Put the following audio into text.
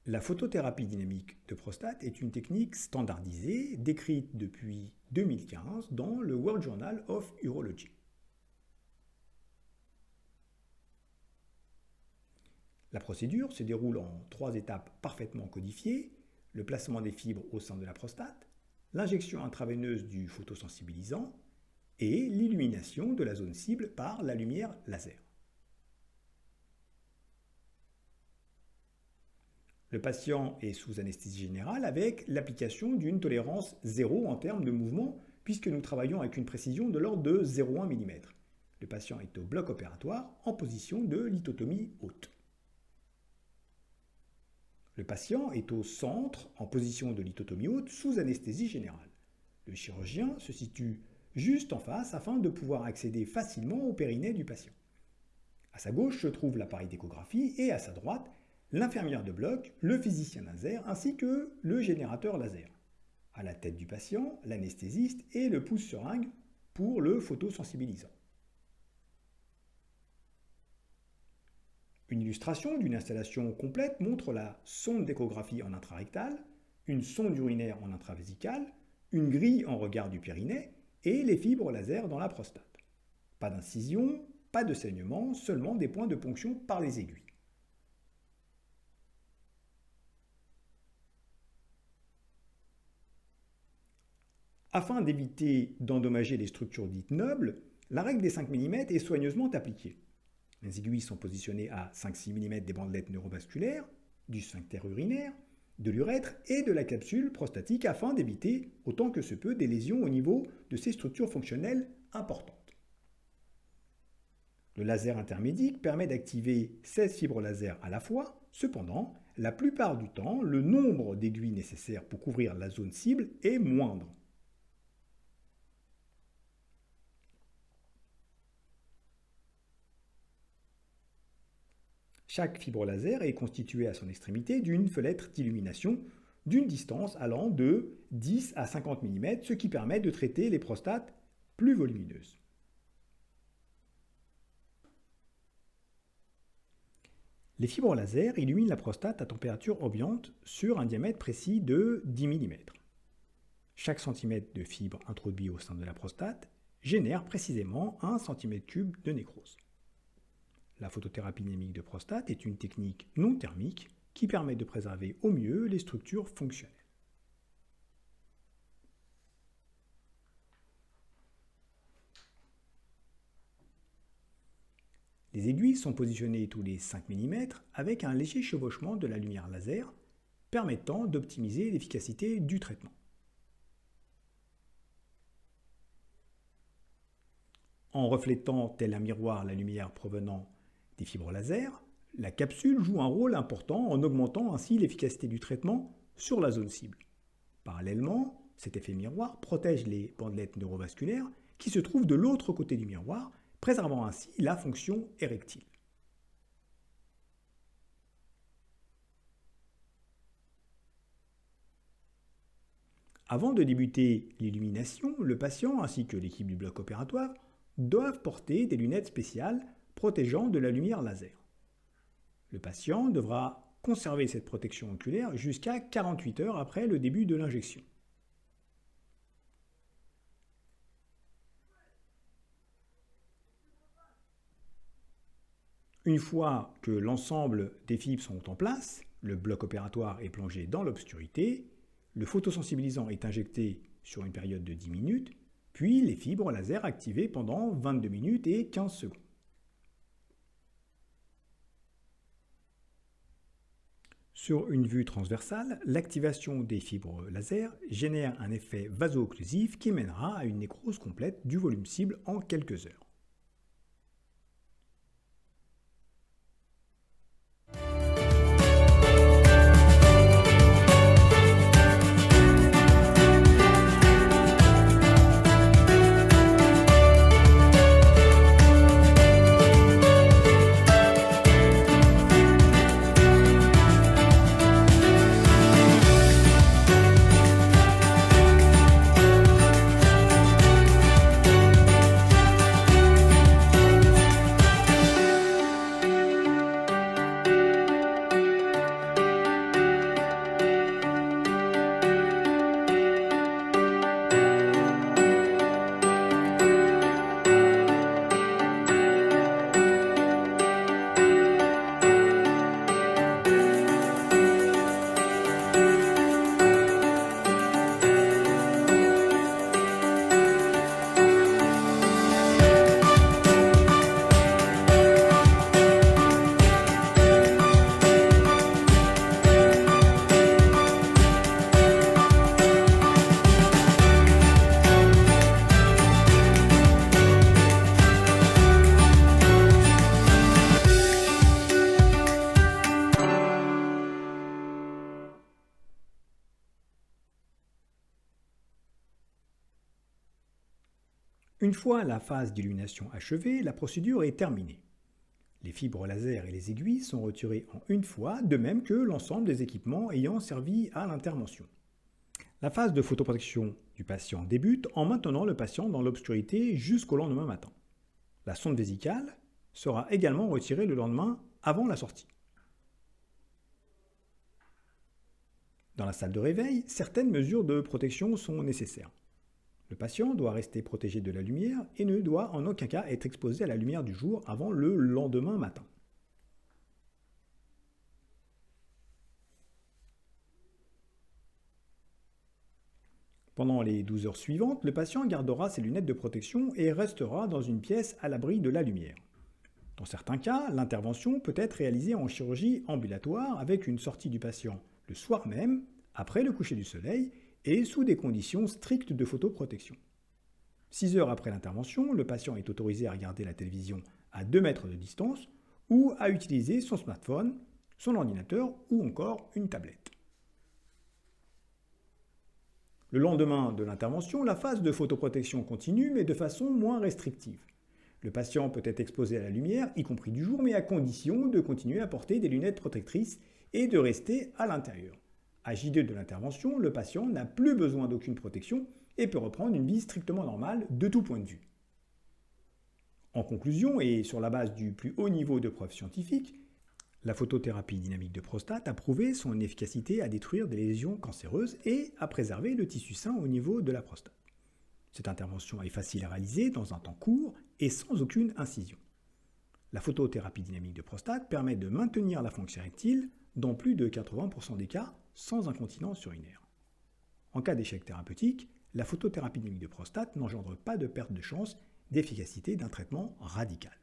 La photothérapie dynamique de prostate est une technique standardisée décrite depuis 2015 dans le World Journal of Urology. La procédure se déroule en 3 étapes parfaitement codifiées: le placement des fibres au sein de la prostate, l'injection intraveineuse du photosensibilisant et l'illumination de la zone cible par la lumière laser. Le patient est sous anesthésie générale avec l'application d'une tolérance 0 en termes de mouvement, puisque nous travaillons avec une précision de l'ordre de 0,1 mm. Le patient est au bloc opératoire en position de lithotomie haute. Le patient est au centre en position de lithotomie haute sous anesthésie générale. Le chirurgien se situe juste en face afin de pouvoir accéder facilement au périnée du patient. À sa gauche se trouve l'appareil d'échographie et à sa droite, l'infirmière de bloc, le physicien laser ainsi que le générateur laser. À la tête du patient, l'anesthésiste et le pouce-seringue pour le photosensibilisant. Une illustration d'une installation complète montre la sonde d'échographie en intrarectal, une sonde urinaire en intravésicale, une grille en regard du périnée et les fibres laser dans la prostate. Pas d'incision, pas de saignement, seulement des points de ponction par les aiguilles. Afin d'éviter d'endommager les structures dites nobles, la règle des 5 mm est soigneusement appliquée. Les aiguilles sont positionnées à 5-6 mm des bandelettes neurovasculaires, du sphincter urinaire, de l'urètre et de la capsule prostatique afin d'éviter autant que se peut des lésions au niveau de ces structures fonctionnelles importantes. Le laser intermédique permet d'activer 16 fibres laser à la fois. Cependant, la plupart du temps, le nombre d'aiguilles nécessaires pour couvrir la zone cible est moindre. Chaque fibre laser est constituée à son extrémité d'une fenêtre d'illumination d'une distance allant de 10 à 50 mm, ce qui permet de traiter les prostates plus volumineuses. Les fibres laser illuminent la prostate à température ambiante sur un diamètre précis de 10 mm. Chaque centimètre de fibre introduit au sein de la prostate génère précisément 1 cm3 de nécrose. La photothérapie dynamique de prostate est une technique non thermique qui permet de préserver au mieux les structures fonctionnelles. Les aiguilles sont positionnées tous les 5 mm avec un léger chevauchement de la lumière laser permettant d'optimiser l'efficacité du traitement. En reflétant tel un miroir la lumière provenant des fibres laser, la capsule joue un rôle important en augmentant ainsi l'efficacité du traitement sur la zone cible. Parallèlement, cet effet miroir protège les bandelettes neurovasculaires qui se trouvent de l'autre côté du miroir, préservant ainsi la fonction érectile. Avant de débuter l'illumination, le patient ainsi que l'équipe du bloc opératoire doivent porter des lunettes spéciales protégeant de la lumière laser. Le patient devra conserver cette protection oculaire jusqu'à 48 heures après le début de l'injection. Une fois que l'ensemble des fibres sont en place, le bloc opératoire est plongé dans l'obscurité, le photosensibilisant est injecté sur une période de 10 minutes, puis les fibres laser activées pendant 22 minutes et 15 secondes. Sur une vue transversale, l'activation des fibres laser génère un effet vaso-occlusif qui mènera à une nécrose complète du volume cible en quelques heures. Une fois la phase d'illumination achevée, la procédure est terminée. Les fibres laser et les aiguilles sont retirées en une fois, de même que l'ensemble des équipements ayant servi à l'intervention. La phase de photoprotection du patient débute en maintenant le patient dans l'obscurité jusqu'au lendemain matin. La sonde vésicale sera également retirée le lendemain avant la sortie. Dans la salle de réveil, certaines mesures de protection sont nécessaires. Le patient doit rester protégé de la lumière et ne doit en aucun cas être exposé à la lumière du jour avant le lendemain matin. Pendant les 12 heures suivantes, le patient gardera ses lunettes de protection et restera dans une pièce à l'abri de la lumière. Dans certains cas, l'intervention peut être réalisée en chirurgie ambulatoire avec une sortie du patient le soir même, après le coucher du soleil, et sous des conditions strictes de photoprotection. 6 heures après l'intervention, le patient est autorisé à regarder la télévision à 2 mètres de distance ou à utiliser son smartphone, son ordinateur ou encore une tablette. Le lendemain de l'intervention, la phase de photoprotection continue mais de façon moins restrictive. Le patient peut être exposé à la lumière, y compris du jour, mais à condition de continuer à porter des lunettes protectrices et de rester à l'intérieur. À J2 de l'intervention, le patient n'a plus besoin d'aucune protection et peut reprendre une vie strictement normale de tout point de vue. En conclusion, et sur la base du plus haut niveau de preuves scientifiques, la photothérapie dynamique de prostate a prouvé son efficacité à détruire des lésions cancéreuses et à préserver le tissu sain au niveau de la prostate. Cette intervention est facile à réaliser dans un temps court et sans aucune incision. La photothérapie dynamique de prostate permet de maintenir la fonction érectile dans plus de 80% des cas sans incontinence urinaire. En cas d'échec thérapeutique, la photothérapie dynamique de prostate n'engendre pas de perte de chance d'efficacité d'un traitement radical.